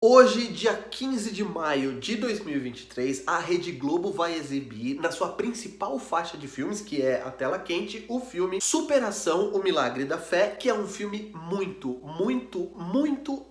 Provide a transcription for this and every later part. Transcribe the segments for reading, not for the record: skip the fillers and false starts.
Hoje, dia 15 de maio de 2023, a Rede Globo vai exibir, na sua principal faixa de filmes, que é a Tela Quente, o filme Superação, o Milagre da Fé, que é um filme muito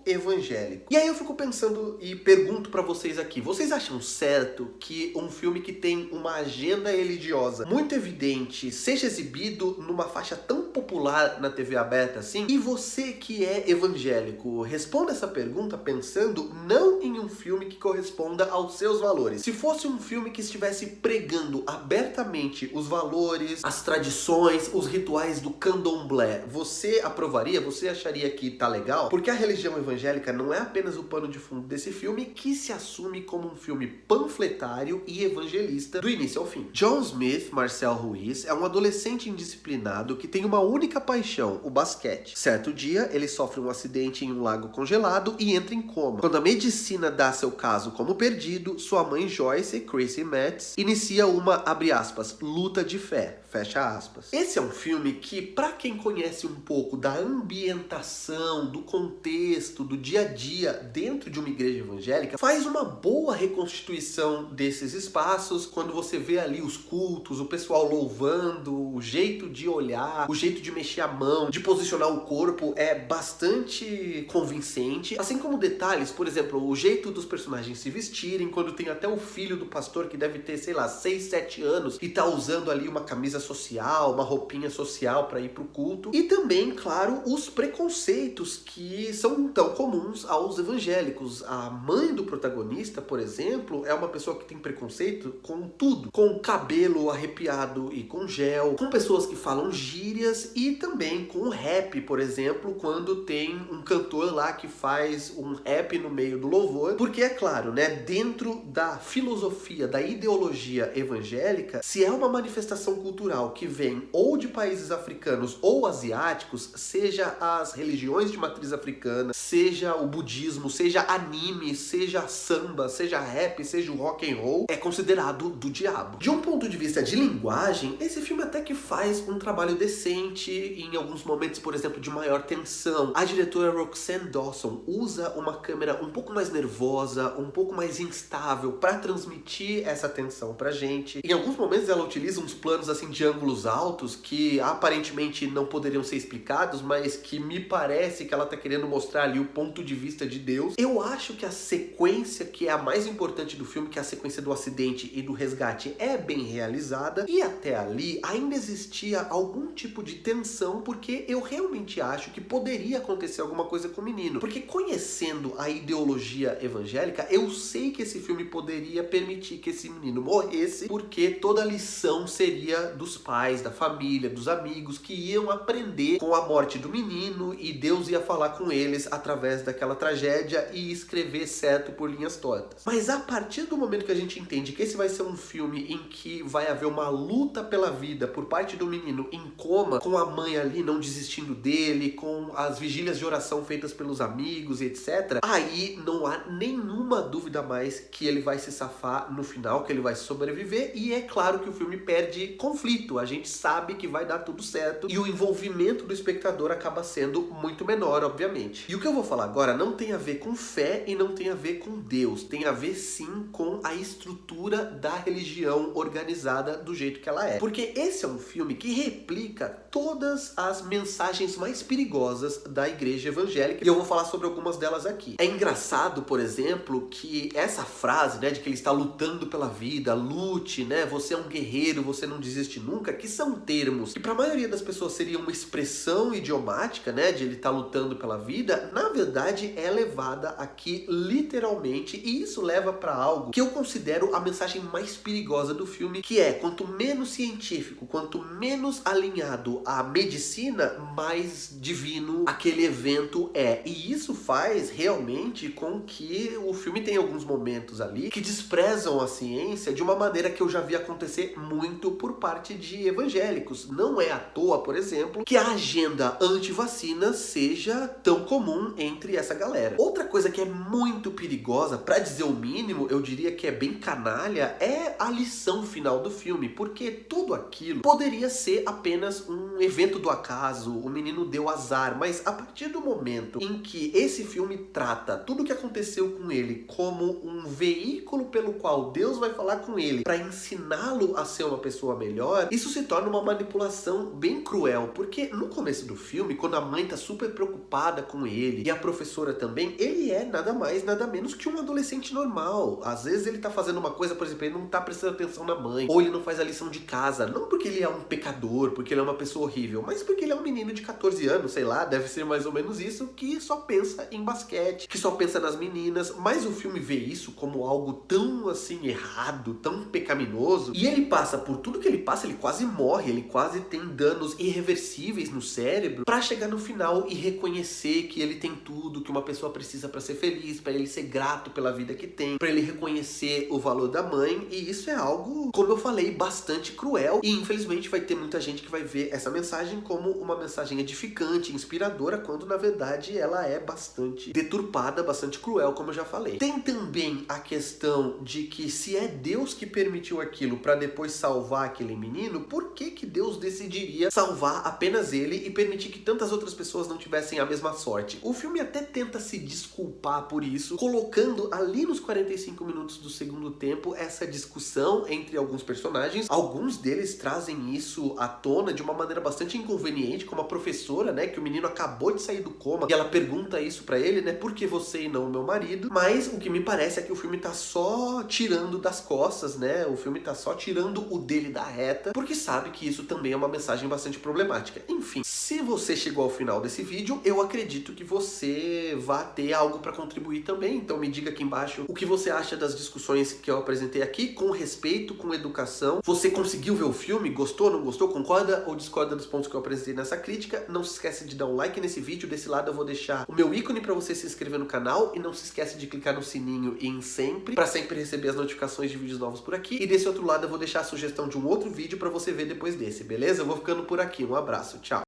evangélico. E aí eu fico pensando e pergunto pra vocês aqui, vocês acham certo que um filme que tem uma agenda religiosa muito evidente seja exibido numa faixa tão popular na TV aberta assim? E você que é evangélico, responda essa pergunta pensando não em um filme que corresponda aos seus valores. Se fosse um filme que estivesse pregando abertamente os valores, as tradições, os rituais do candomblé, você aprovaria? Você acharia que tá legal? Porque a religião evangélica não é apenas o pano de fundo desse filme, que se assume como um filme panfletário e evangelista do início ao fim. John Smith, Marcel Ruiz, é um adolescente indisciplinado que tem uma única paixão, o basquete. Certo dia, ele sofre um acidente em um lago congelado e entra em coma. Quando a medicina dá seu caso como perdido, sua mãe Joyce, Chrissy Metz, inicia uma, abre aspas, luta de fé, fecha aspas. Esse é um filme que, pra quem conhece um pouco da ambientação, do contexto, do dia a dia dentro de uma igreja evangélica, faz uma boa reconstituição desses espaços, quando você vê ali os cultos, o pessoal louvando, o jeito de olhar, o jeito de mexer a mão, de posicionar o corpo é bastante convincente, assim como detalhes, por exemplo, o jeito dos personagens se vestirem, quando tem até o filho do pastor que deve ter, sei lá, 6, 7 anos e tá usando ali uma camisa social, uma roupinha social para ir pro culto. E também, claro, os preconceitos que são tão comuns aos evangélicos. A mãe do protagonista, por exemplo, é uma pessoa que tem preconceito com tudo, com cabelo arrepiado e com gel, com pessoas que falam gírias e também com o rap, por exemplo, quando tem um cantor lá que faz um rap no meio do louvor, porque é claro, né, dentro da filosofia, da ideologia evangélica, se é uma manifestação cultural que vem ou de países africanos ou asiáticos, seja as religiões de matriz africana, seja o budismo, seja anime, seja samba, seja rap, seja o rock and roll, é considerado do diabo. De um ponto de vista de linguagem, esse filme até que faz um trabalho decente em alguns momentos, por exemplo, de maior tensão. A diretora Roxanne Dawson usa uma câmera um pouco mais nervosa, um pouco mais instável para transmitir essa tensão pra gente. Em alguns momentos ela utiliza uns planos assim de ângulos altos que aparentemente não poderiam ser explicados, mas que me parece que ela tá querendo mostrar ali o ponto de vista de Deus. Eu acho que a sequência que é a mais importante do filme, que é a sequência do acidente e do resgate, é bem realizada, e até ali ainda existia algum tipo de tensão, porque eu realmente acho que poderia acontecer alguma coisa com o menino, porque conhecendo a ideologia evangélica, eu sei que esse filme poderia permitir que esse menino morresse, porque toda a lição seria dos pais, da família, dos amigos, que iam aprender com a morte do menino e Deus ia falar com eles através daquela tragédia e escrever certo por linhas tortas. Mas a partir do momento que a gente entende que esse vai ser um filme em que vai haver uma luta pela vida por parte do menino em coma, com a mãe ali não desistindo dele, com as vigílias de oração feitas pelos amigos e etc., aí não há nenhuma dúvida mais que ele vai se safar no final, que ele vai sobreviver, e é claro que o filme perde conflito, a gente sabe que vai dar tudo certo e o envolvimento do espectador acaba sendo muito menor, obviamente. E o que eu vou falar agora não tem a ver com fé e não tem a ver com Deus, tem a ver sim com a estrutura da religião organizada do jeito que ela é. Porque esse é um filme que replica todas as mensagens mais perigosas da igreja evangélica, e eu vou falar sobre algumas delas aqui. É engraçado, por exemplo, que essa frase, né, de que ele está lutando pela vida, lute, né, você é um guerreiro, você não desiste nunca, que são termos que para a maioria das pessoas seria uma expressão idiomática, né, de ele estar lutando pela vida, na verdade é levada aqui literalmente, e isso leva para algo que eu considero a mensagem mais perigosa do filme, que é, quanto menos científico, quanto menos alinhado à medicina, mais divino aquele evento é. E isso faz realmente com que o filme tenha alguns momentos ali que desprezam a ciência de uma maneira que eu já vi acontecer muito por parte de evangélicos. Não é à toa, por exemplo, que a agenda anti-vacina seja tão comum entre essa galera. Outra coisa que é muito perigosa, pra dizer o mínimo, eu diria que é bem canalha, é a lição final do filme, porque tudo aquilo poderia ser apenas um evento do acaso, o menino deu azar, mas a partir do momento em que esse filme trata tudo o que aconteceu com ele como um veículo pelo qual Deus vai falar com ele para ensiná-lo a ser uma pessoa melhor, isso se torna uma manipulação bem cruel, porque no começo do filme, quando a mãe tá super preocupada com ele e a professora também, ele é nada mais, nada menos que um adolescente normal. Às vezes ele tá fazendo uma coisa, por exemplo, ele não tá prestando atenção na mãe, ou ele não faz a lição de casa, não porque ele é um pecador, porque ele é uma pessoa horrível, mas porque ele é um menino de 14 anos, sei lá, deve ser mais ou menos isso, que só pensa em basquete, que só pensa nas meninas, mas o filme vê isso como algo tão assim errado, tão pecaminoso, e ele passa por tudo que ele passa, ele quase morre, ele quase tem danos irreversíveis no cérebro, pra chegar no final e reconhecer que ele tem tudo que uma pessoa precisa pra ser feliz, pra ele ser grato pela vida que tem, pra ele reconhecer o valor da mãe, e isso é algo, como eu falei, bastante cruel, e infelizmente vai ter muita gente que vai ver essa mensagem como uma mensagem edificante, inspiradora, quando na verdade ela é bastante deturpada, bastante cruel, como eu já falei. Tem também a questão de que se é Deus que permitiu aquilo pra depois salvar aquele menino, por que que Deus decidiria salvar apenas ele e permitir que tantas outras pessoas não tivessem a mesma sorte? O filme até tenta se desculpar por isso, colocando ali nos 45 minutos do segundo tempo essa discussão entre alguns personagens. Alguns deles trazem isso à tona de uma maneira bastante inconveniente, como a professora, né, que o menino acabou de sair do coma e ela pergunta isso pra ele, né, por que você e não o meu marido? Mas o que me parece é que o filme tá só tirando das costas, né, o filme tá só tirando o dele da reta, porque sabe que isso também é uma mensagem bastante problemática. Enfim, se você chegou ao final desse vídeo, eu acredito que você vai ter algo pra contribuir também, então me diga aqui embaixo o que você acha das discussões que eu apresentei aqui, com respeito, com educação. Você conseguiu ver o filme? Gostou, não gostou? Concorda ou discorda dos pontos que eu apresentei nessa crítica? Não se esquece de dar um like nesse vídeo, desse lado eu vou deixar o meu ícone pra você se inscrever no canal, e não se esquece de clicar no sininho em sempre, pra sempre receber as notificações de vídeos novos por aqui, e desse outro lado eu vou deixar a sugestão de um outro vídeo pra você ver depois desse, beleza? Eu vou ficando por aqui, um abraço, tchau!